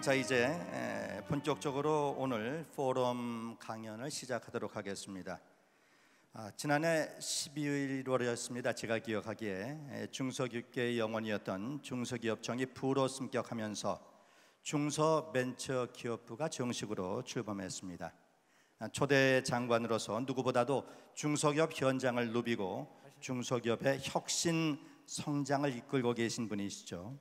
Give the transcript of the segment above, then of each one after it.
자, 이제 본격적으로 오늘 포럼 강연을 시작하도록 하겠습니다. 지난해 12월이었습니다. 제가 기억하기에 중소기업계의 영혼이었던 중소기업청이 부로 승격하면서 중소벤처기업부가 정식으로 출범했습니다. 초대 장관으로서 누구보다도 중소기업 현장을 누비고 중소기업의 혁신 성장을 이끌고 계신 분이시죠.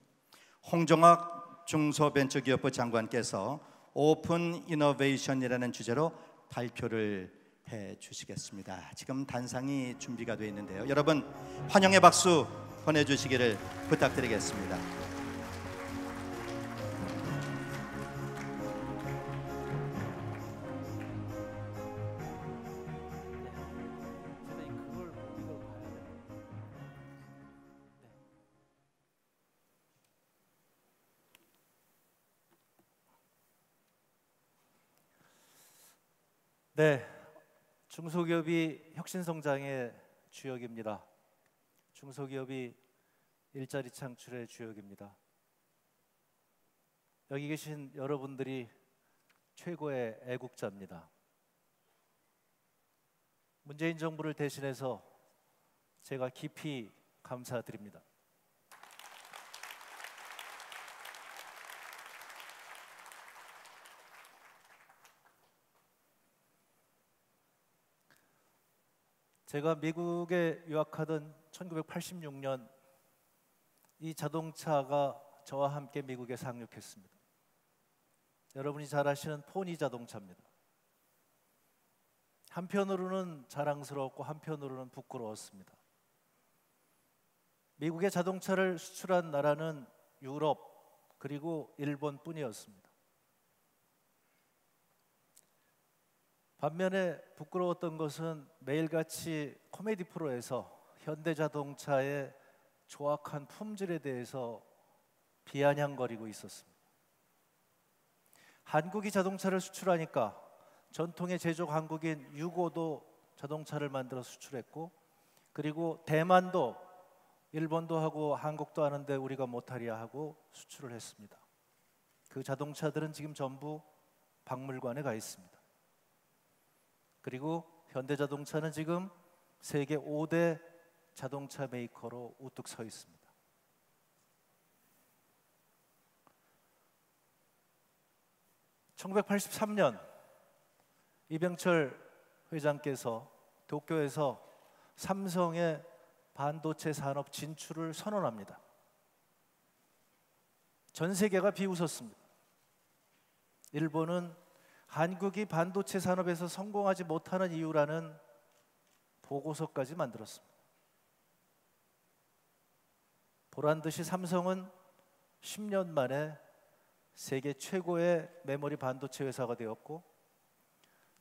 홍정학 중소벤처기업부 장관께서 오픈 이노베이션이라는 주제로 발표를 해 주시겠습니다. 지금 단상이 준비가 되어 있는데요. 여러분 환영의 박수 보내주시기를 부탁드리겠습니다. 네, 중소기업이 혁신성장의 주역입니다. 중소기업이 일자리 창출의 주역입니다. 여기 계신 여러분들이 최고의 애국자입니다. 문재인 정부를 대신해서 제가 깊이 감사드립니다. 제가 미국에 유학하던 1986년 이 자동차가 저와 함께 미국에 상륙했습니다. 여러분이 잘 아시는 포니 자동차입니다. 한편으로는 자랑스럽고 한편으로는 부끄러웠습니다. 미국의 자동차를 수출한 나라는 유럽 그리고 일본뿐이었습니다. 반면에 부끄러웠던 것은 매일같이 코미디 프로에서 현대자동차의 조악한 품질에 대해서 비아냥거리고 있었습니다. 한국이 자동차를 수출하니까 전통의 제조업 한국인 유고도 자동차를 만들어 수출했고, 그리고 대만도 일본도 하고 한국도 하는데 우리가 못하리야 하고 수출을 했습니다. 그 자동차들은 지금 전부 박물관에 가 있습니다. 그리고 현대자동차는 지금 세계 5대 자동차 메이커로 우뚝 서 있습니다. (1983년) 이병철 회장께서 도쿄에서 삼성의 반도체 산업 진출을 선언합니다. 전 세계가 비웃었습니다. 일본은 한국이 반도체 산업에서 성공하지 못하는 이유라는 보고서까지 만들었습니다. 보란듯이 삼성은 10년 만에 세계 최고의 메모리 반도체 회사가 되었고,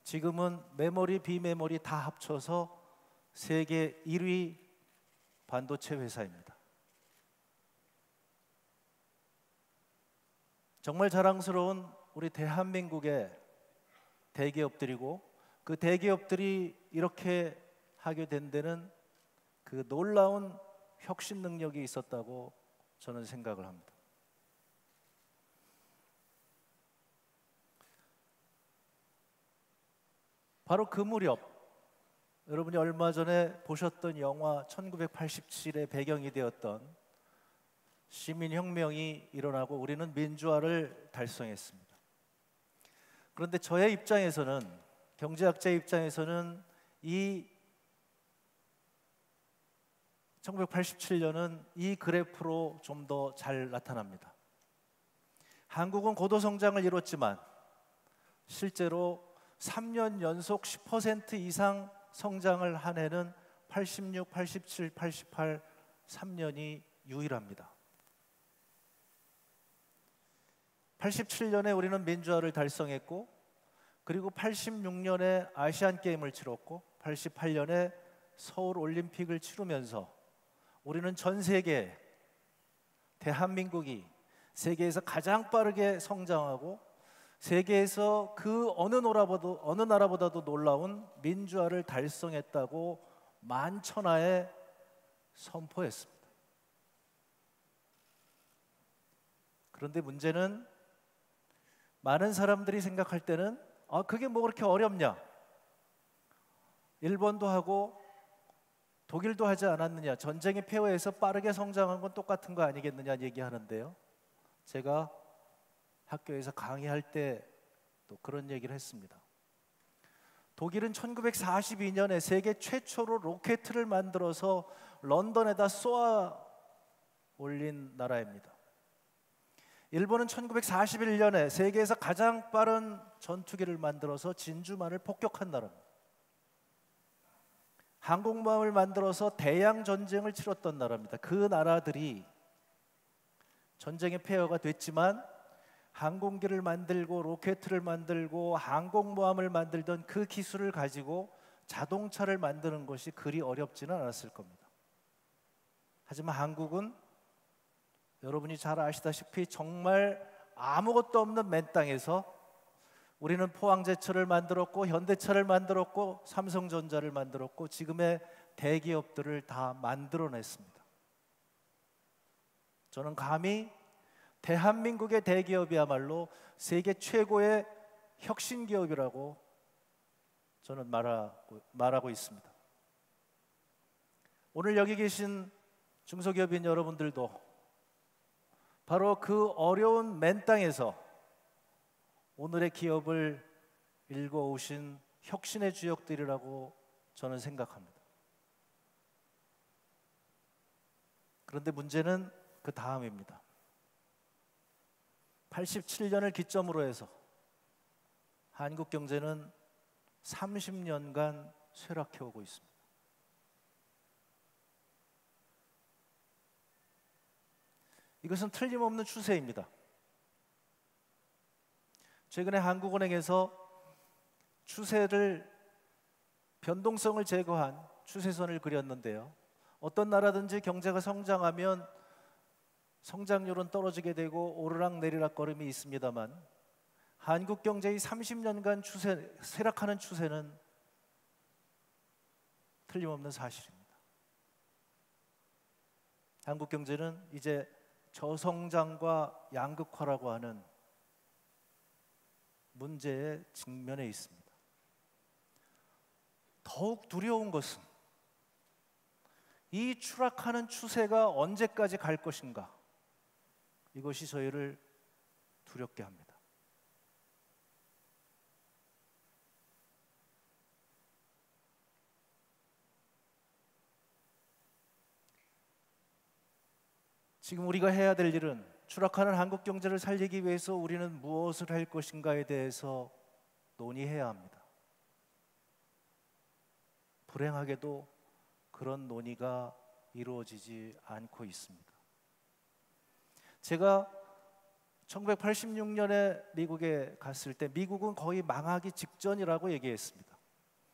지금은 메모리, 비메모리 다 합쳐서 세계 1위 반도체 회사입니다. 정말 자랑스러운 우리 대한민국의 대기업들이고, 그 대기업들이 이렇게 하게 된 데는 그 놀라운 혁신 능력이 있었다고 저는 생각을 합니다. 바로 그 무렵, 여러분이 얼마 전에 보셨던 영화 1987의 배경이 되었던 시민혁명이 일어나고 우리는 민주화를 달성했습니다. 그런데 저의 입장에서는, 경제학자의 입장에서는 이 1987년은 이 그래프로 좀 더 잘 나타납니다. 한국은 고도 성장을 이뤘지만 실제로 3년 연속 10% 이상 성장을 한 해는 86, 87, 88, 3년이 유일합니다. 87년에 우리는 민주화를 달성했고, 그리고 86년에 아시안 게임을 치렀고, 88년에 서울 올림픽을 치르면서 우리는 전 세계, 대한민국이 세계에서 가장 빠르게 성장하고 세계에서 그 어느 나라보다도 놀라운 민주화를 달성했다고 만천하에 선포했습니다. 그런데 문제는 많은 사람들이 생각할 때는 그게 뭐 그렇게 어렵냐? 일본도 하고 독일도 하지 않았느냐? 전쟁의 폐허에서 빠르게 성장한 건 똑같은 거 아니겠느냐 얘기하는데요. 제가 학교에서 강의할 때 또 그런 얘기를 했습니다. 독일은 1942년에 세계 최초로 로켓을 만들어서 런던에다 쏘아 올린 나라입니다. 일본은 1941년에 세계에서 가장 빠른 전투기를 만들어서 진주만을 폭격한 나라입니다. 항공모함을 만들어서 대양 전쟁을 치렀던 나라입니다. 그 나라들이 전쟁의 폐허가 됐지만 항공기를 만들고 로켓을 만들고 항공모함을 만들던 그 기술을 가지고 자동차를 만드는 것이 그리 어렵지는 않았을 겁니다. 하지만 한국은 여러분이 잘 아시다시피 정말 아무것도 없는 맨 땅에서 우리는 포항제철을 만들었고 현대차를 만들었고 삼성전자를 만들었고 지금의 대기업들을 다 만들어냈습니다. 저는 감히 대한민국의 대기업이야말로 세계 최고의 혁신 기업이라고 저는 말하고 있습니다. 오늘 여기 계신 중소기업인 여러분들도 바로 그 어려운 맨 땅에서 오늘의 기업을 일궈오신 혁신의 주역들이라고 저는 생각합니다. 그런데 문제는 그 다음입니다. 87년을 기점으로 해서 한국 경제는 30년간 쇠락해 오고 있습니다. 이것은 틀림없는 추세입니다. 최근에 한국은행에서 추세를 변동성을 제거한 추세선을 그렸는데요. 어떤 나라든지 경제가 성장하면 성장률은 떨어지게 되고 오르락내리락 걸음이 있습니다만 한국 경제의 30년간 쇠락하는 추세는 틀림없는 사실입니다. 한국 경제는 이제 저성장과 양극화라고 하는 문제에 직면해 있습니다. 더욱 두려운 것은 이 추락하는 추세가 언제까지 갈 것인가? 이것이 저희를 두렵게 합니다. 지금 우리가 해야 될 일은 추락하는 한국 경제를 살리기 위해서 우리는 무엇을 할 것인가에 대해서 논의해야 합니다. 불행하게도 그런 논의가 이루어지지 않고 있습니다. 제가 1986년에 미국에 갔을 때 미국은 거의 망하기 직전이라고 얘기했습니다.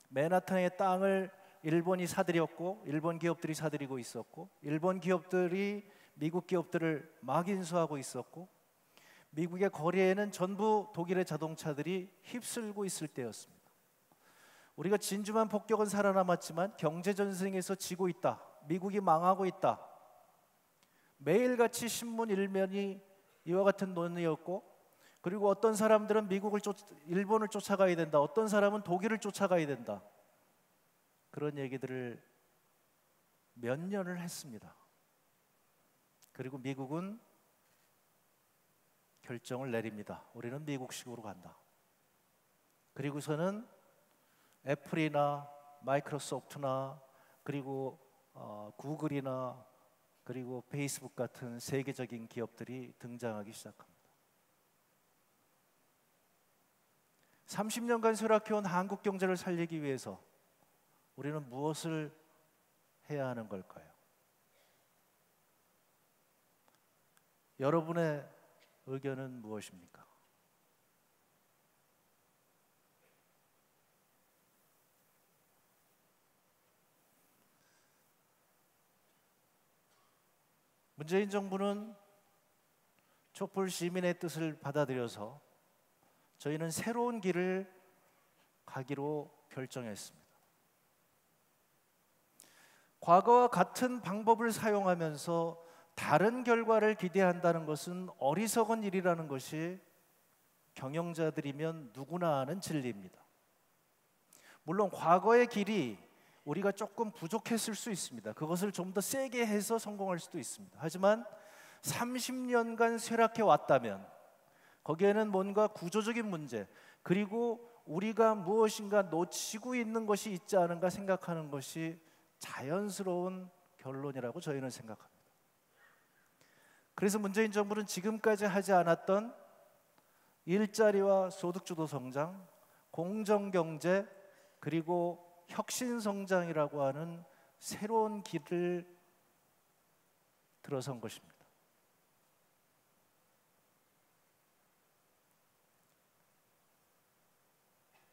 맨하탄의 땅을 일본이 사들였고 일본 기업들이 사들이고 있었고 일본 기업들이 미국 기업들을 막 인수하고 있었고 미국의 거리에는 전부 독일의 자동차들이 휩쓸고 있을 때였습니다. 우리가 진주만 폭격은 살아남았지만 경제전쟁에서 지고 있다. 미국이 망하고 있다. 매일같이 신문 일면이 이와 같은 논의였고 그리고 어떤 사람들은 일본을 쫓아가야 된다. 어떤 사람은 독일을 쫓아가야 된다. 그런 얘기들을 몇 년을 했습니다. 그리고 미국은 결정을 내립니다. 우리는 미국식으로 간다. 그리고서는 애플이나 마이크로소프트나 그리고 구글이나 그리고 페이스북 같은 세계적인 기업들이 등장하기 시작합니다. 30년간 쇠락해온 한국 경제를 살리기 위해서 우리는 무엇을 해야 하는 걸까요? 여러분의 의견은 무엇입니까? 문재인 정부는 촛불 시민의 뜻을 받아들여서 저희는 새로운 길을 가기로 결정했습니다. 과거와 같은 방법을 사용하면서 다른 결과를 기대한다는 것은 어리석은 일이라는 것이 경영자들이면 누구나 아는 진리입니다. 물론 과거의 길이 우리가 조금 부족했을 수 있습니다. 그것을 좀 더 세게 해서 성공할 수도 있습니다. 하지만 30년간 쇠락해 왔다면 거기에는 뭔가 구조적인 문제, 그리고 우리가 무엇인가 놓치고 있는 것이 있지 않은가 생각하는 것이 자연스러운 결론이라고 저희는 생각합니다. 그래서 문재인 정부는 지금까지 하지 않았던 일자리와 소득주도 성장, 공정경제, 그리고 혁신성장이라고 하는 새로운 길을 들어선 것입니다.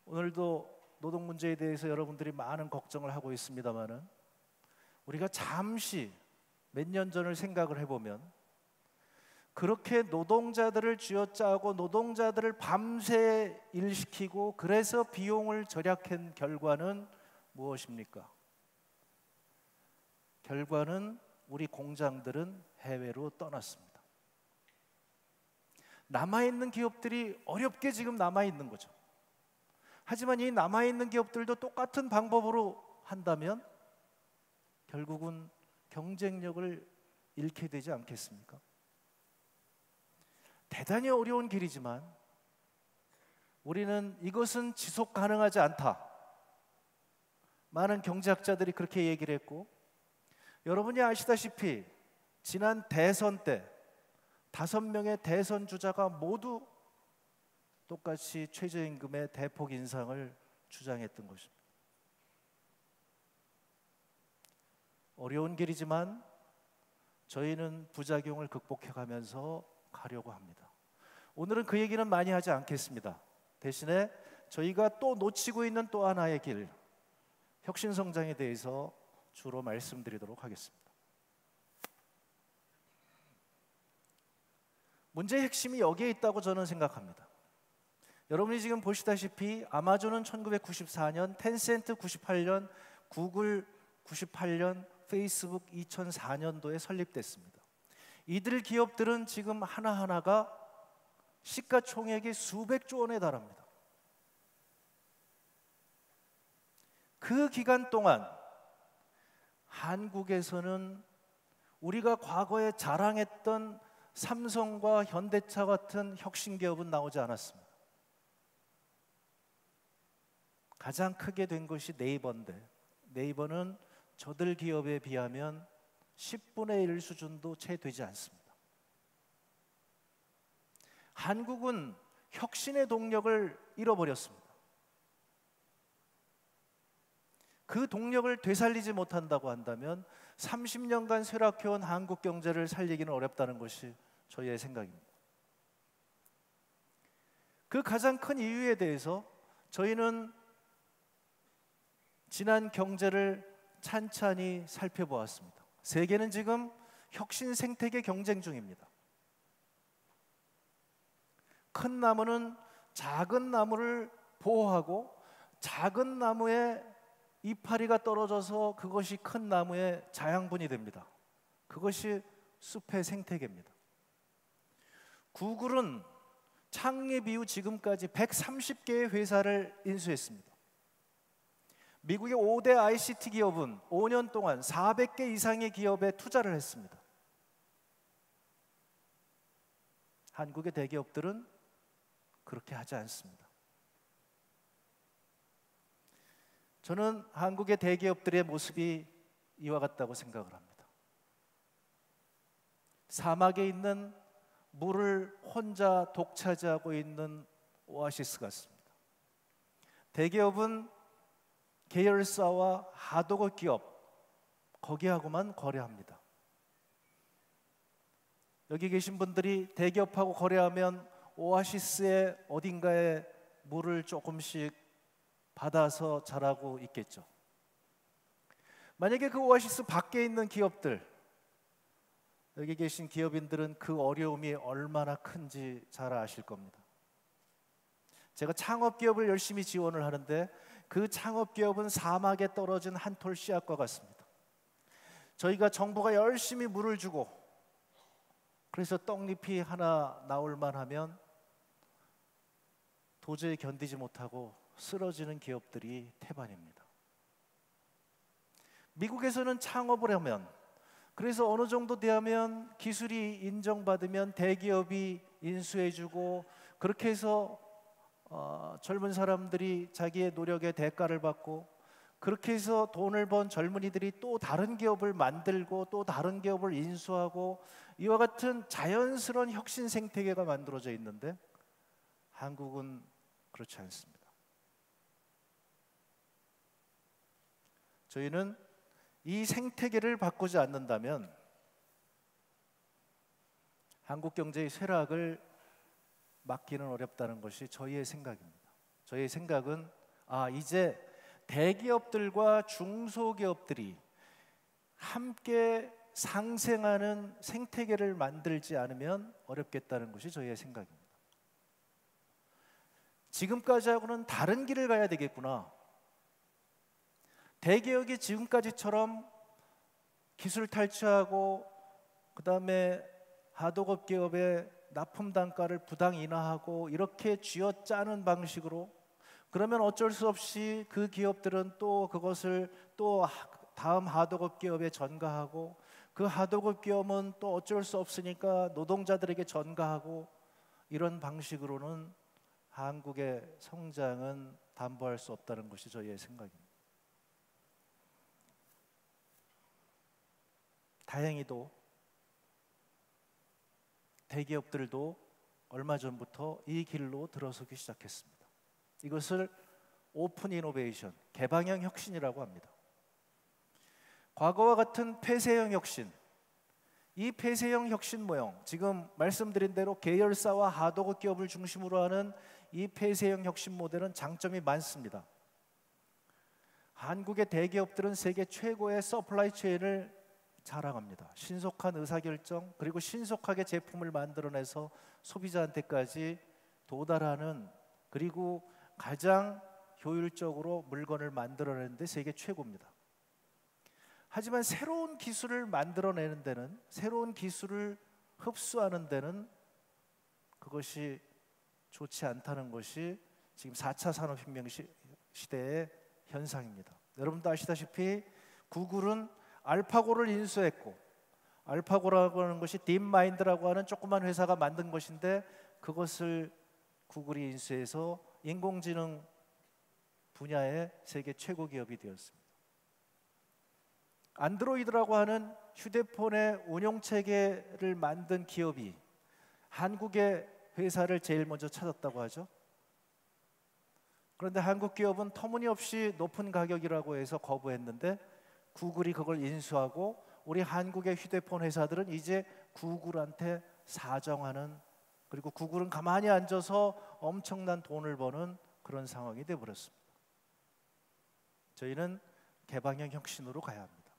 오늘도 노동 문제에 대해서 여러분들이 많은 걱정을 하고 있습니다만은 우리가 잠시 몇 년 전을 생각을 해보면 그렇게 노동자들을 쥐어짜고 노동자들을 밤새 일시키고 그래서 비용을 절약한 결과는 무엇입니까? 결과는 우리 공장들은 해외로 떠났습니다. 남아있는 기업들이 어렵게 지금 남아있는 거죠. 하지만 이 남아있는 기업들도 똑같은 방법으로 한다면 결국은 경쟁력을 잃게 되지 않겠습니까? 대단히 어려운 길이지만 우리는 이것은 지속 가능하지 않다. 많은 경제학자들이 그렇게 얘기를 했고, 여러분이 아시다시피 지난 대선 때 5명의 대선 주자가 모두 똑같이 최저임금의 대폭 인상을 주장했던 것입니다. 어려운 길이지만 저희는 부작용을 극복해가면서 가려고 합니다. 오늘은 그 얘기는 많이 하지 않겠습니다. 대신에 저희가 또 놓치고 있는 또 하나의 길, 혁신성장에 대해서 주로 말씀드리도록 하겠습니다. 문제의 핵심이 여기에 있다고 저는 생각합니다. 여러분이 지금 보시다시피 아마존은 1994년, 텐센트 98년, 구글 98년, 페이스북 2004년도에 설립됐습니다. 이들 기업들은 지금 하나하나가 시가총액이 수백조 원에 달합니다. 그 기간 동안 한국에서는 우리가 과거에 자랑했던 삼성과 현대차 같은 혁신기업은 나오지 않았습니다. 가장 크게 된 것이 네이버인데, 네이버는 저들 기업에 비하면 10분의 1 수준도 채 되지 않습니다. 한국은 혁신의 동력을 잃어버렸습니다. 그 동력을 되살리지 못한다고 한다면 30년간 쇠락해온 한국 경제를 살리기는 어렵다는 것이 저희의 생각입니다. 그 가장 큰 이유에 대해서 저희는 지난 경제를 찬찬히 살펴보았습니다. 세계는 지금 혁신 생태계 경쟁 중입니다. 큰 나무는 작은 나무를 보호하고 작은 나무에 이파리가 떨어져서 그것이 큰 나무의 자양분이 됩니다. 그것이 숲의 생태계입니다. 구글은 창립 이후 지금까지 130개의 회사를 인수했습니다. 미국의 5대 ICT 기업은 5년 동안 400개 이상의 기업에 투자를 했습니다. 한국의 대기업들은 그렇게 하지 않습니다. 저는 한국의 대기업들의 모습이 이와 같다고 생각을 합니다. 사막에 있는 물을 혼자 독차지하고 있는 오아시스 같습니다. 대기업은 계열사와 하도급 기업, 거기하고만 거래합니다. 여기 계신 분들이 대기업하고 거래하면 오아시스의 어딘가에 물을 조금씩 받아서 자라고 있겠죠. 만약에 그 오아시스 밖에 있는 기업들, 여기 계신 기업인들은 그 어려움이 얼마나 큰지 잘 아실 겁니다. 제가 창업기업을 열심히 지원을 하는데 그 창업기업은 사막에 떨어진 한 톨 씨앗과 같습니다. 저희가 정부가 열심히 물을 주고 그래서 떡잎이 하나 나올만 하면 도저히 견디지 못하고 쓰러지는 기업들이 태반입니다. 미국에서는 창업을 하면, 그래서 어느 정도 되면 기술이 인정받으면 대기업이 인수해주고, 그렇게 해서 젊은 사람들이 자기의 노력의 대가를 받고, 그렇게 해서 돈을 번 젊은이들이 또 다른 기업을 만들고 또 다른 기업을 인수하고, 이와 같은 자연스러운 혁신 생태계가 만들어져 있는데 한국은 그렇지 않습니다. 저희는 이 생태계를 바꾸지 않는다면 한국 경제의 쇠락을 막기는 어렵다는 것이 저희의 생각입니다. 저희의 생각은 이제 대기업들과 중소기업들이 함께 상생하는 생태계를 만들지 않으면 어렵겠다는 것이 저희의 생각입니다. 지금까지하고는 다른 길을 가야 되겠구나. 대기업이 지금까지처럼 기술 탈취하고 그 다음에 하도급 기업의 납품 단가를 부당 인하하고 이렇게 쥐어짜는 방식으로, 그러면 어쩔 수 없이 그 기업들은 또 그것을 또 다음 하도급 기업에 전가하고, 그 하도급 기업은 또 어쩔 수 없으니까 노동자들에게 전가하고, 이런 방식으로는 한국의 성장은 담보할 수 없다는 것이 저희의 생각입니다. 다행히도 대기업들도 얼마 전부터 이 길로 들어서기 시작했습니다. 이것을 오픈 이노베이션, 개방형 혁신이라고 합니다. 과거와 같은 폐쇄형 혁신, 이 폐쇄형 혁신 모형, 지금 말씀드린 대로 계열사와 하도급 기업을 중심으로 하는 이 폐쇄형 혁신 모델은 장점이 많습니다. 한국의 대기업들은 세계 최고의 서플라이 체인을 자랑합니다. 신속한 의사결정, 그리고 신속하게 제품을 만들어내서 소비자한테까지 도달하는, 그리고 가장 효율적으로 물건을 만들어내는 데 세계 최고입니다. 하지만 새로운 기술을 만들어내는 데는, 새로운 기술을 흡수하는 데는 그것이 좋지 않다는 것이 지금 4차 산업혁명 시대의 현상입니다. 여러분도 아시다시피 구글은 알파고를 인수했고, 알파고라고 하는 것이 딥마인드라고 하는 조그만 회사가 만든 것인데, 그것을 구글이 인수해서 인공지능 분야의 세계 최고 기업이 되었습니다. 안드로이드라고 하는 휴대폰의 운용체계를 만든 기업이 한국의 회사를 제일 먼저 찾았다고 하죠. 그런데 한국 기업은 터무니없이 높은 가격이라고 해서 거부했는데, 구글이 그걸 인수하고 우리 한국의 휴대폰 회사들은 이제 구글한테 사정하는, 그리고 구글은 가만히 앉아서 엄청난 돈을 버는 그런 상황이 되어버렸습니다. 저희는 개방형 혁신으로 가야 합니다.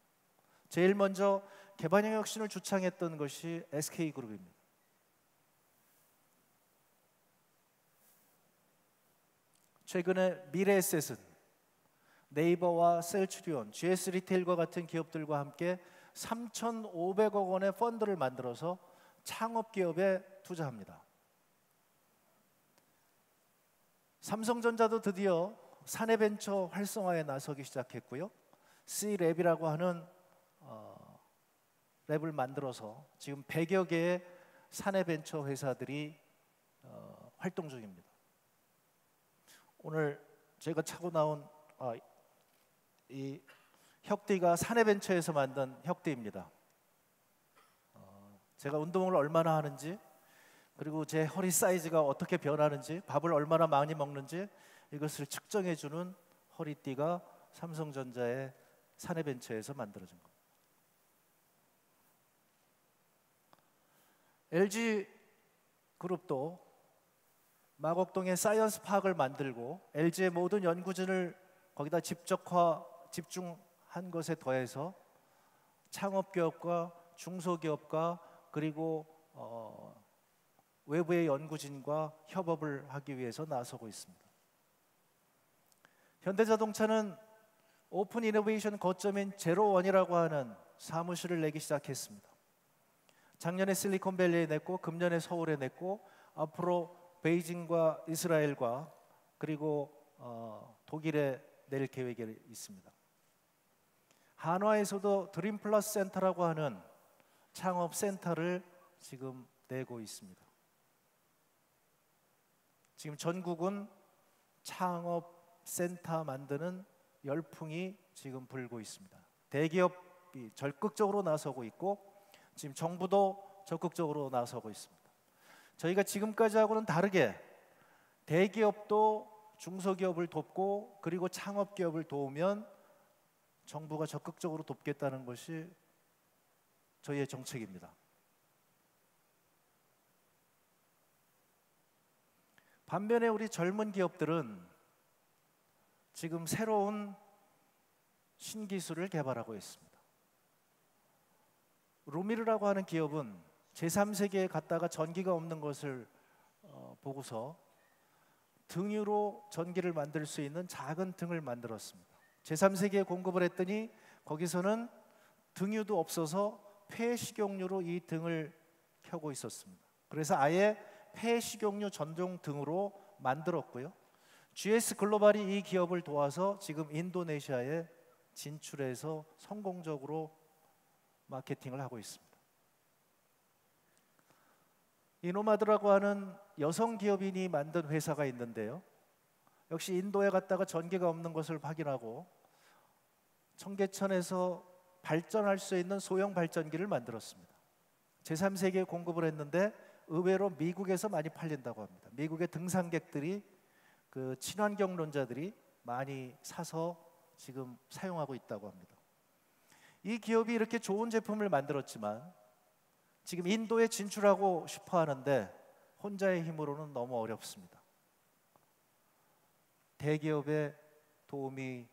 제일 먼저 개방형 혁신을 주창했던 것이 SK그룹입니다. 최근에 미래에셋은 네이버와 셀츄리온, GS 리테일과 같은 기업들과 함께 3,500억 원의 펀드를 만들어서 창업기업에 투자합니다. 삼성전자도 드디어 사내벤처 활성화에 나서기 시작했고요. C랩이라고 하는 랩을 만들어서 지금 100여 개의 사내벤처 회사들이 활동 중입니다. 오늘 제가 차고 나온 이 혁띠가 사내벤처에서 만든 혁띠입니다. 제가 운동을 얼마나 하는지, 그리고 제 허리 사이즈가 어떻게 변하는지, 밥을 얼마나 많이 먹는지 이것을 측정해주는 허리띠가 삼성전자의 사내벤처에서 만들어진 겁니다. LG그룹도 마곡동에 사이언스 파크를 만들고 LG의 모든 연구진을 거기다 집중한 것에 더해서 창업기업과 중소기업과 그리고 외부의 연구진과 협업을 하기 위해서 나서고 있습니다. 현대자동차는 오픈 이노베이션 거점인 제로원이라고 하는 사무실을 내기 시작했습니다. 작년에 실리콘밸리에 냈고 금년에 서울에 냈고 앞으로 베이징과 이스라엘과 그리고 독일에 낼 계획이 있습니다. 한화에서도 드림 플러스 센터라고 하는 창업 센터를 지금 내고 있습니다. 지금 전국은 창업 센터 만드는 열풍이 지금 불고 있습니다. 대기업이 적극적으로 나서고 있고 지금 정부도 적극적으로 나서고 있습니다. 저희가 지금까지하고는 다르게 대기업도 중소기업을 돕고 그리고 창업기업을 도우면 정부가 적극적으로 돕겠다는 것이 저희의 정책입니다. 반면에 우리 젊은 기업들은 지금 새로운 신기술을 개발하고 있습니다. 루미르라고 하는 기업은 제3세계에 갔다가 전기가 없는 것을 보고서 등유로 전기를 만들 수 있는 작은 등을 만들었습니다. 제3세계에 공급을 했더니 거기서는 등유도 없어서 폐식용유로 이 등을 켜고 있었습니다. 그래서 아예 폐식용유 전용 등으로 만들었고요. GS 글로벌이 이 기업을 도와서 지금 인도네시아에 진출해서 성공적으로 마케팅을 하고 있습니다. 이노마드라고 하는 여성 기업인이 만든 회사가 있는데요. 역시 인도에 갔다가 전기가 없는 것을 확인하고 청계천에서 발전할 수 있는 소형 발전기를 만들었습니다. 제3세계에 공급을 했는데 의외로 미국에서 많이 팔린다고 합니다. 미국의 등산객들이 그 친환경론자들이 많이 사서 지금 사용하고 있다고 합니다. 이 기업이 이렇게 좋은 제품을 만들었지만 지금 인도에 진출하고 싶어 하는데 혼자의 힘으로는 너무 어렵습니다. 대기업의 도움이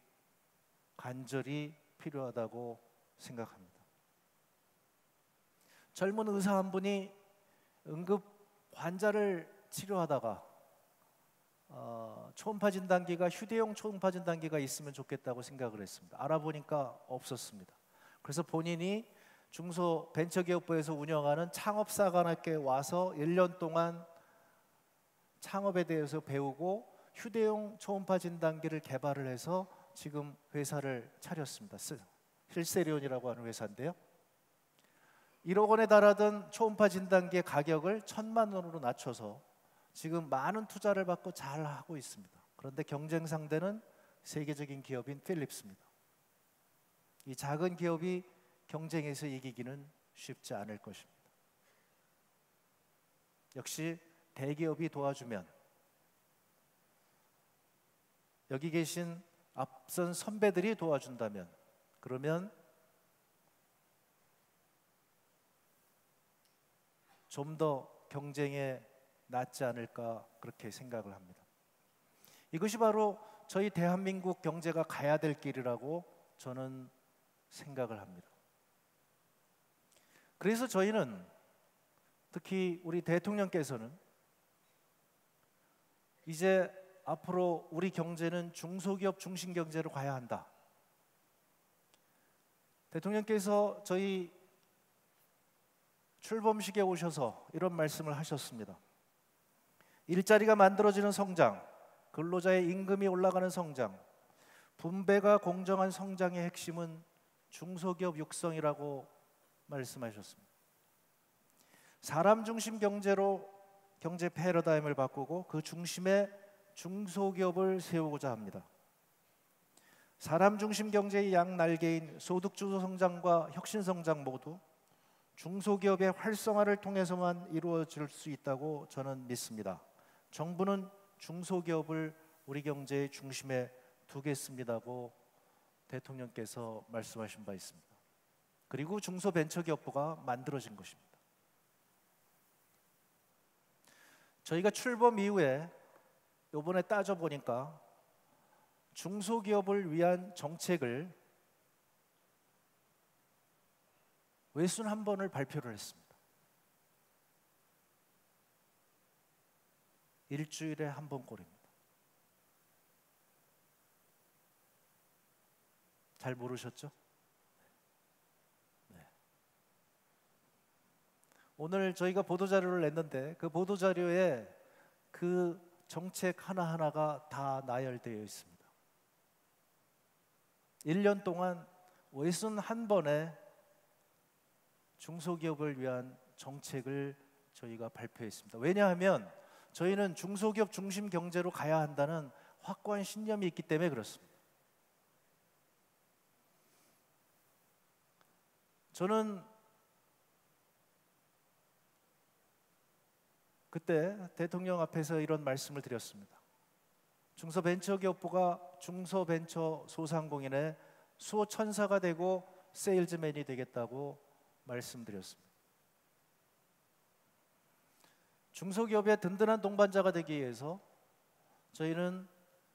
간절히 필요하다고 생각합니다. 젊은 의사 한 분이 응급 환자를 치료하다가 초음파 진단기가 휴대용 초음파 진단기가 있으면 좋겠다고 생각을 했습니다. 알아보니까 없었습니다. 그래서 본인이 중소벤처기업부에서 운영하는 창업사관학교에 와서 1년 동안 창업에 대해서 배우고 휴대용 초음파 진단기를 개발을 해서 지금 회사를 차렸습니다. 힐세리온이라고 하는 회사인데요. 1억 원에 달하던 초음파 진단기의 가격을 1,000만 원으로 낮춰서 지금 많은 투자를 받고 잘 하고 있습니다. 그런데 경쟁 상대는 세계적인 기업인 필립스입니다. 이 작은 기업이 경쟁에서 이기기는 쉽지 않을 것입니다. 역시 대기업이 도와주면 여기 계신 앞선 선배들이 도와준다면 그러면 좀 더 경쟁에 낫지 않을까 그렇게 생각을 합니다. 이것이 바로 저희 대한민국 경제가 가야 될 길이라고 저는 생각을 합니다. 그래서 저희는 특히 우리 대통령께서는 이제 앞으로 우리 경제는 중소기업 중심 경제로 가야 한다. 대통령께서 저희 출범식에 오셔서 이런 말씀을 하셨습니다. 일자리가 만들어지는 성장, 근로자의 임금이 올라가는 성장, 분배가 공정한 성장의 핵심은 중소기업 육성이라고 말씀하셨습니다. 사람 중심 경제로 경제 패러다임을 바꾸고 그 중심에 중소기업을 세우고자 합니다. 사람 중심 경제의 양날개인 소득주도 성장과 혁신 성장 모두 중소기업의 활성화를 통해서만 이루어질 수 있다고 저는 믿습니다. 정부는 중소기업을 우리 경제의 중심에 두겠습니다고 대통령께서 말씀하신 바 있습니다. 그리고 중소벤처기업부가 만들어진 것입니다. 저희가 출범 이후에 이번에 따져보니까 중소기업을 위한 정책을 61번을 발표를 했습니다. 일주일에 한 번꼴입니다. 잘 모르셨죠? 네. 오늘 저희가 보도자료를 냈는데 그 보도자료에 그 정책 하나하나가 다 나열되어 있습니다. 1년 동안 61번의 중소기업을 위한 정책을 저희가 발표했습니다. 왜냐하면 저희는 중소기업 중심 경제로 가야 한다는 확고한 신념이 있기 때문에 그렇습니다. 저는 그때 대통령 앞에서 이런 말씀을 드렸습니다. 중소벤처기업부가 중소벤처 소상공인의 수호천사가 되고 세일즈맨이 되겠다고 말씀드렸습니다. 중소기업의 든든한 동반자가 되기 위해서 저희는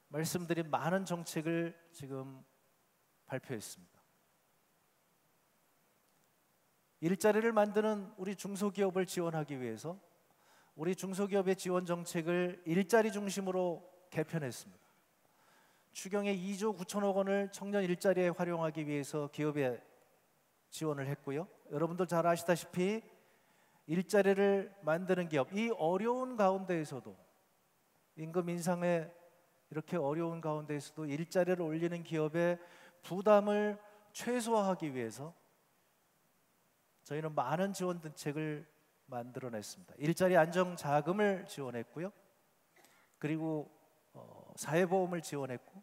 말씀드린 많은 정책을 지금 발표했습니다. 일자리를 만드는 우리 중소기업을 지원하기 위해서 우리 중소기업의 지원 정책을 일자리 중심으로 개편했습니다. 추경의 2조 9천억 원을 청년 일자리에 활용하기 위해서 기업에 지원을 했고요. 여러분들 잘 아시다시피 일자리를 만드는 기업, 이 어려운 가운데에서도 임금 인상에 이렇게 어려운 가운데에서도 일자리를 올리는 기업의 부담을 최소화하기 위해서 저희는 많은 지원 대책을 만들어냈습니다. 일자리 안정 자금을 지원했고요. 그리고 사회보험을 지원했고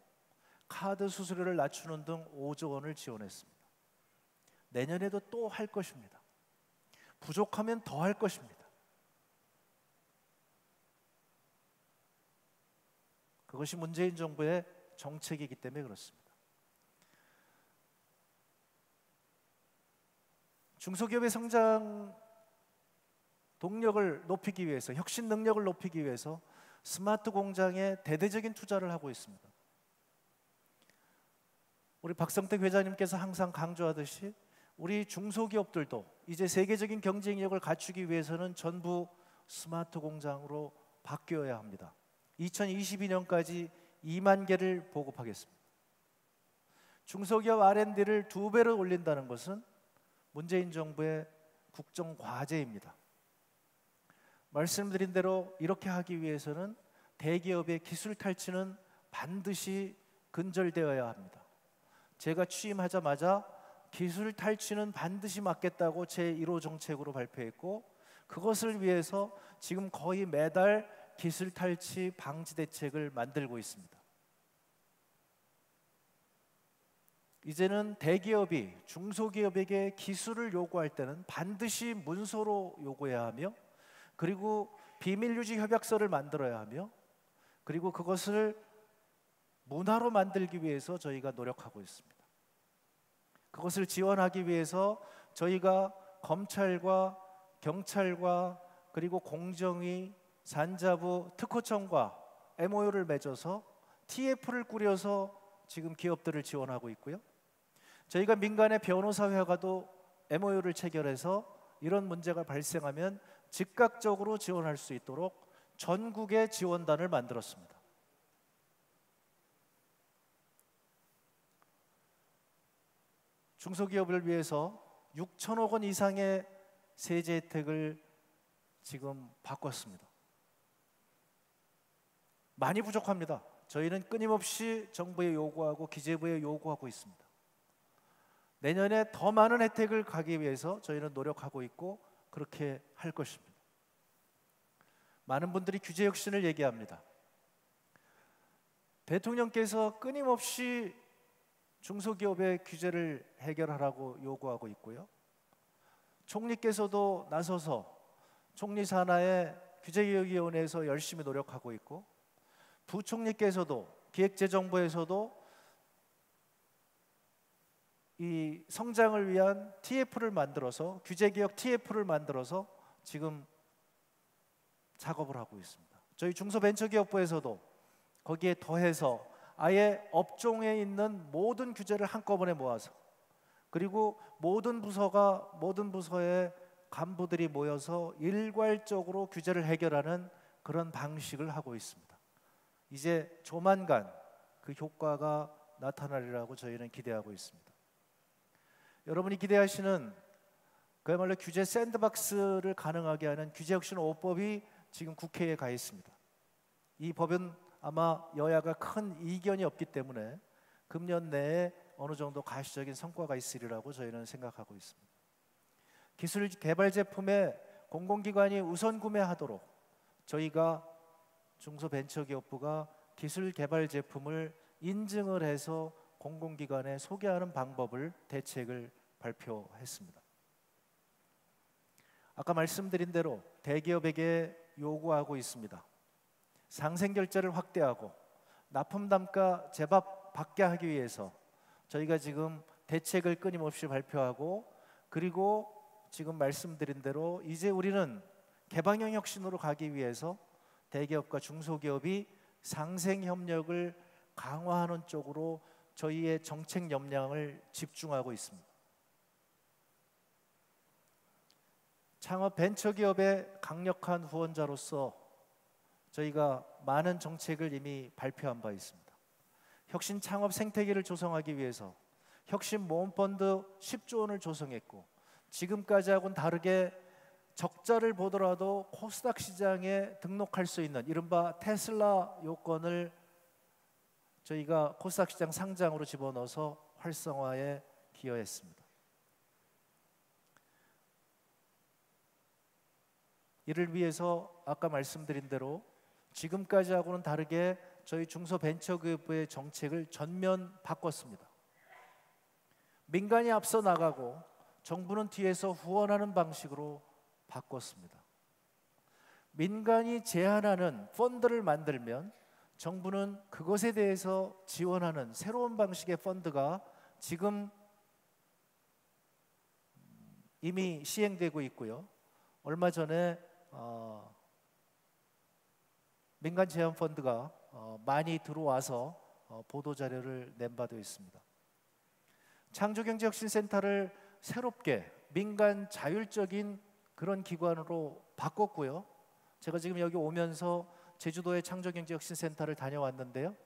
카드 수수료를 낮추는 등 5조 원을 지원했습니다. 내년에도 또 할 것입니다. 부족하면 더 할 것입니다. 그것이 문재인 정부의 정책이기 때문에 그렇습니다. 중소기업의 성장 동력을 높이기 위해서, 혁신 능력을 높이기 위해서 스마트 공장에 대대적인 투자를 하고 있습니다. 우리 박성택 회장님께서 항상 강조하듯이 우리 중소기업들도 이제 세계적인 경쟁력을 갖추기 위해서는 전부 스마트 공장으로 바뀌어야 합니다. 2022년까지 2만 개를 보급하겠습니다. 중소기업 R&D를 2배로 올린다는 것은 문재인 정부의 국정 과제입니다. 말씀드린 대로 이렇게 하기 위해서는 대기업의 기술 탈취는 반드시 근절되어야 합니다. 제가 취임하자마자 기술 탈취는 반드시 막겠다고 제1호 정책으로 발표했고, 그것을 위해서 지금 거의 매달 기술 탈취 방지 대책을 만들고 있습니다. 이제는 대기업이 중소기업에게 기술을 요구할 때는 반드시 문서로 요구해야 하며, 그리고 비밀 유지 협약서를 만들어야 하며, 그리고 그것을 문화로 만들기 위해서 저희가 노력하고 있습니다. 그것을 지원하기 위해서 저희가 검찰과 경찰과 그리고 공정위, 산자부, 특허청과 MOU를 맺어서 TF를 꾸려서 지금 기업들을 지원하고 있고요. 저희가 민간의 변호사회와도 MOU를 체결해서 이런 문제가 발생하면 즉각적으로 지원할 수 있도록 전국의 지원단을 만들었습니다. 중소기업을 위해서 6천억 원 이상의 세제 혜택을 지금 바꿨습니다. 많이 부족합니다. 저희는 끊임없이 정부에 요구하고 기재부에 요구하고 있습니다. 내년에 더 많은 혜택을 가기 위해서 저희는 노력하고 있고 그렇게 할 것입니다. 많은 분들이 규제 혁신을 얘기합니다. 대통령께서 끊임없이 중소기업의 규제를 해결하라고 요구하고 있고요. 총리께서도 나서서 총리 산하의 규제개혁위원회에서 열심히 노력하고 있고, 부총리께서도 기획재정부에서도 이 성장을 위한 TF를 만들어서, 규제개혁 TF를 만들어서 지금 작업을 하고 있습니다. 저희 중소벤처기업부에서도 거기에 더해서 아예 업종에 있는 모든 규제를 한꺼번에 모아서, 그리고 모든 부서의 간부들이 모여서 일괄적으로 규제를 해결하는 그런 방식을 하고 있습니다. 이제 조만간 그 효과가 나타나리라고 저희는 기대하고 있습니다. 여러분이 기대하시는 그야말로 규제 샌드박스를 가능하게 하는 규제혁신 5법이 지금 국회에 가 있습니다. 이 법은 아마 여야가 큰 이견이 없기 때문에 금년 내에 어느 정도 가시적인 성과가 있으리라고 저희는 생각하고 있습니다. 기술 개발 제품에 공공기관이 우선 구매하도록 저희가 중소벤처기업부가 기술 개발 제품을 인증을 해서 공공기관에 소개하는 방법을 대책을 발표했습니다. 아까 말씀드린 대로 대기업에게 요구하고 있습니다. 상생결제를 확대하고 납품단가 제밥 받게 하기 위해서 저희가 지금 대책을 끊임없이 발표하고, 그리고 지금 말씀드린 대로 이제 우리는 개방형 혁신으로 가기 위해서 대기업과 중소기업이 상생협력을 강화하는 쪽으로 저희의 정책 역량을 집중하고 있습니다. 창업 벤처기업의 강력한 후원자로서 저희가 많은 정책을 이미 발표한 바 있습니다. 혁신 창업 생태계를 조성하기 위해서 혁신 모험펀드 10조 원을 조성했고, 지금까지하고는 다르게 적자를 보더라도 코스닥 시장에 등록할 수 있는 이른바 테슬라 요건을 저희가 코스닥 시장 상장으로 집어넣어서 활성화에 기여했습니다. 이를 위해서 아까 말씀드린 대로 지금까지하고는 다르게 저희 중소벤처기업부의 정책을 전면 바꿨습니다. 민간이 앞서 나가고 정부는 뒤에서 후원하는 방식으로 바꿨습니다. 민간이 제안하는 펀드를 만들면 정부는 그것에 대해서 지원하는 새로운 방식의 펀드가 지금 이미 시행되고 있고요. 얼마 전에 민간 제안 펀드가 많이 들어와서 보도 자료를 낸 바도 있습니다. 창조경제혁신센터를 새롭게 민간 자율적인 그런 기관으로 바꿨고요. 제가 지금 여기 오면서 제주도의 창조경제혁신센터를 다녀왔는데요.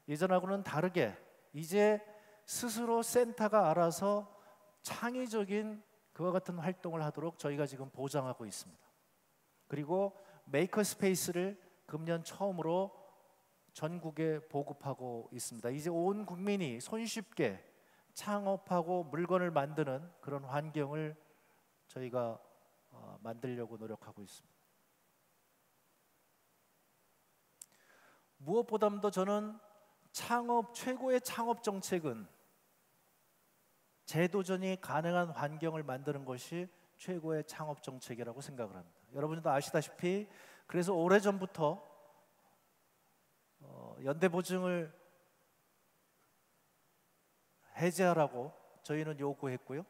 예전하고는 다르게 이제 스스로 센터가 알아서 창의적인 그와 같은 활동을 하도록 저희가 지금 보장하고 있습니다. 그리고 메이커 스페이스를 금년 처음으로 전국에 보급하고 있습니다. 이제 온 국민이 손쉽게 창업하고 물건을 만드는 그런 환경을 저희가 만들려고 노력하고 있습니다. 무엇보다도 저는 최고의 창업 정책은 재도전이 가능한 환경을 만드는 것이 최고의 창업 정책이라고 생각을 합니다. 여러분도 아시다시피 그래서 오래전부터 연대보증을 해제하라고 저희는 요구했고요.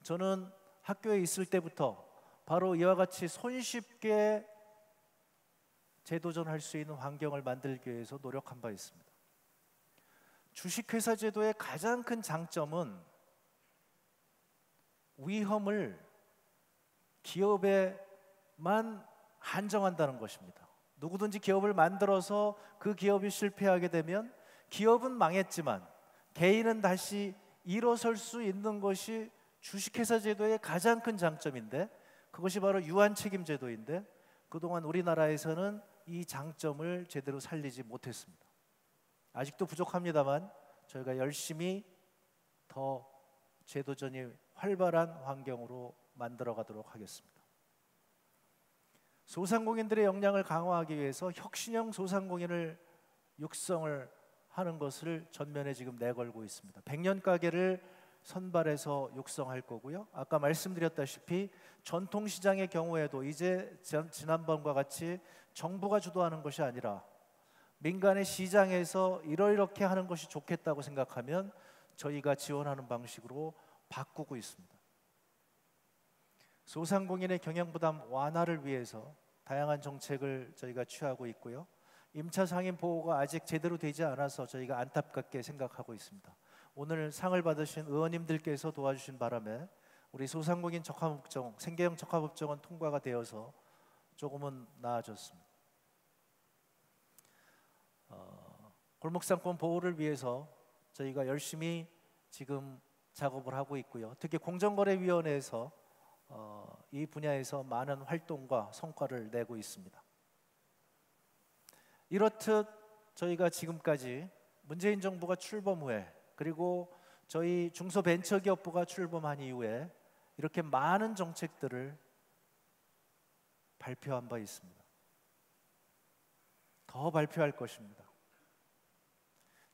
저는 학교에 있을 때부터 바로 이와 같이 손쉽게 재도전할 수 있는 환경을 만들기 위해서 노력한 바 있습니다. 주식회사 제도의 가장 큰 장점은 위험을 기업에만 한정한다는 것입니다. 누구든지 기업을 만들어서 그 기업이 실패하게 되면 기업은 망했지만 개인은 다시 일어설 수 있는 것이 주식회사 제도의 가장 큰 장점인데, 그것이 바로 유한책임제도인데 그동안 우리나라에서는 이 장점을 제대로 살리지 못했습니다. 아직도 부족합니다만 저희가 열심히 더 재도전이 활발한 환경으로 만들어 가도록 하겠습니다. 소상공인들의 역량을 강화하기 위해서 혁신형 소상공인을 육성을 하는 것을 전면에 지금 내걸고 있습니다. 100년 가게를 선발해서 육성할 거고요. 아까 말씀드렸다시피 전통시장의 경우에도 이제 지난번과 같이 정부가 주도하는 것이 아니라 민간의 시장에서 이렇게 하는 것이 좋겠다고 생각하면 저희가 지원하는 방식으로 바꾸고 있습니다. 소상공인의 경영부담 완화를 위해서 다양한 정책을 저희가 취하고 있고요. 임차 상인 보호가 아직 제대로 되지 않아서 저희가 안타깝게 생각하고 있습니다. 오늘 상을 받으신 의원님들께서 도와주신 바람에 우리 소상공인 적합업종, 생계형 적합업종은 통과가 되어서 조금은 나아졌습니다. 골목상권 보호를 위해서 저희가 열심히 지금 작업을 하고 있고요. 특히 공정거래위원회에서 이 분야에서 많은 활동과 성과를 내고 있습니다. 이렇듯 저희가 지금까지 문재인 정부가 출범 후에, 그리고 저희 중소벤처기업부가 출범한 이후에 이렇게 많은 정책들을 발표한 바 있습니다. 더 발표할 것입니다.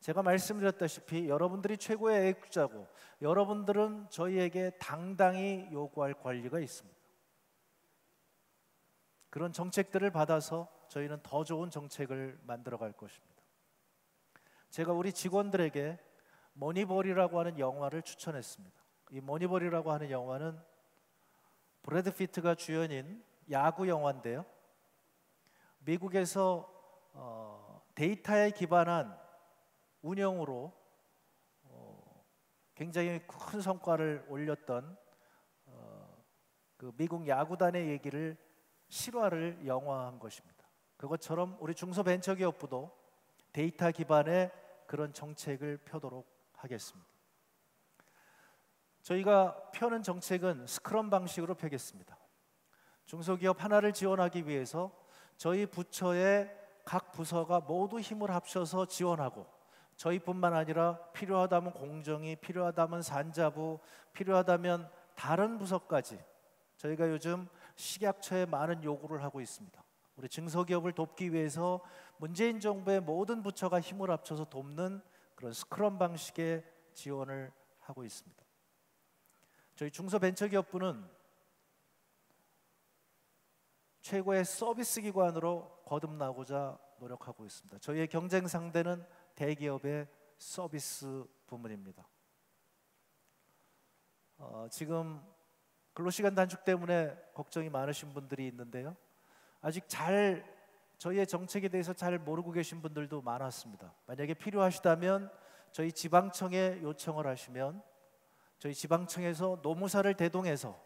제가 말씀드렸다시피 여러분들이 최고의 애국자고, 여러분들은 저희에게 당당히 요구할 권리가 있습니다. 그런 정책들을 받아서 저희는 더 좋은 정책을 만들어갈 것입니다. 제가 우리 직원들에게 머니볼이라고 하는 영화를 추천했습니다. 이 머니볼이라고 하는 영화는 브래드 피트가 주연인 야구 영화인데요, 미국에서 데이터에 기반한 운영으로 굉장히 큰 성과를 올렸던 그 미국 야구단의 얘기를 실화를 영화한 것입니다. 그것처럼 우리 중소벤처기업부도 데이터 기반의 그런 정책을 펴도록 하겠습니다. 저희가 펴는 정책은 스크럼 방식으로 펴겠습니다. 중소기업 하나를 지원하기 위해서 저희 부처의 각 부서가 모두 힘을 합쳐서 지원하고, 저희뿐만 아니라 필요하다면 공정위, 필요하다면 산자부, 필요하다면 다른 부서까지 저희가 요즘 식약처에 많은 요구를 하고 있습니다. 우리 중소기업을 돕기 위해서 문재인 정부의 모든 부처가 힘을 합쳐서 돕는 그런 스크럼 방식의 지원을 하고 있습니다. 저희 중소벤처기업부는 최고의 서비스 기관으로 거듭나고자 노력하고 있습니다. 저희의 경쟁 상대는 대기업의 서비스 부문입니다. 지금 근로시간 단축 때문에 걱정이 많으신 분들이 있는데요, 아직 저희의 정책에 대해서 잘 모르고 계신 분들도 많았습니다. 만약에 필요하시다면 저희 지방청에 요청을 하시면 저희 지방청에서 노무사를 대동해서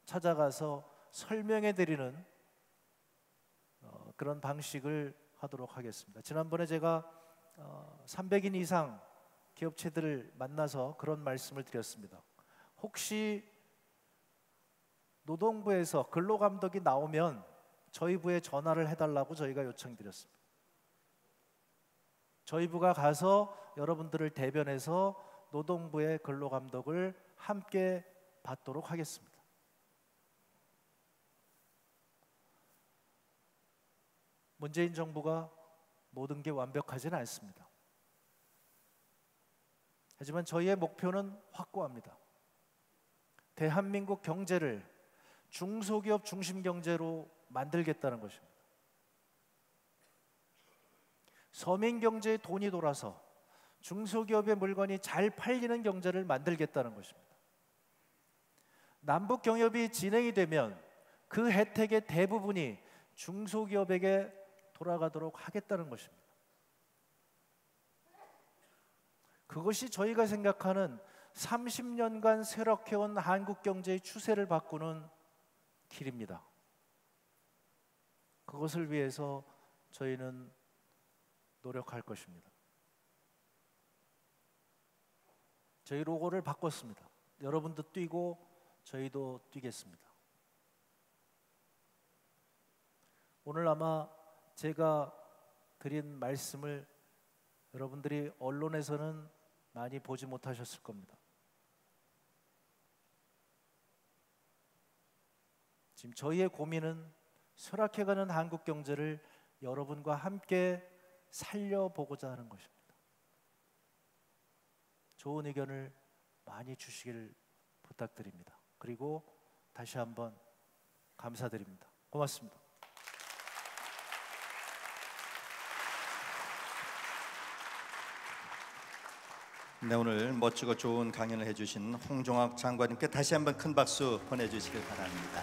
찾아가서 설명해 드리는 그런 방식을 하도록 하겠습니다. 지난번에 제가 300인 이상 기업체들을 만나서 그런 말씀을 드렸습니다. 혹시 노동부에서 근로감독이 나오면 저희 부에 전화를 해달라고 저희가 요청드렸습니다. 저희 부가 가서 여러분들을 대변해서 노동부의 근로감독을 함께 받도록 하겠습니다. 문재인 정부가 모든 게 완벽하지는 않습니다. 하지만 저희의 목표는 확고합니다. 대한민국 경제를 중소기업 중심 경제로 만들겠다는 것입니다. 서민 경제에 돈이 돌아서 중소기업의 물건이 잘 팔리는 경제를 만들겠다는 것입니다. 남북 경협이 진행이 되면 그 혜택의 대부분이 중소기업에게 돌아가도록 하겠다는 것입니다. 그것이 저희가 생각하는 30년간 쇠락해온 한국 경제의 추세를 바꾸는 길입니다. 그것을 위해서 저희는 노력할 것입니다. 저희 로고를 바꿨습니다. 여러분도 뛰고 저희도 뛰겠습니다. 오늘 아마 제가 드린 말씀을 여러분들이 언론에서는 많이 보지 못하셨을 겁니다. 지금 저희의 고민은 쇠락해가는 한국 경제를 여러분과 함께 살려보고자 하는 것입니다. 좋은 의견을 많이 주시길 부탁드립니다. 그리고 다시 한번 감사드립니다. 고맙습니다. 네, 오늘 멋지고 좋은 강연을 해주신 홍종학 장관님께 다시 한번 큰 박수 보내주시길 바랍니다.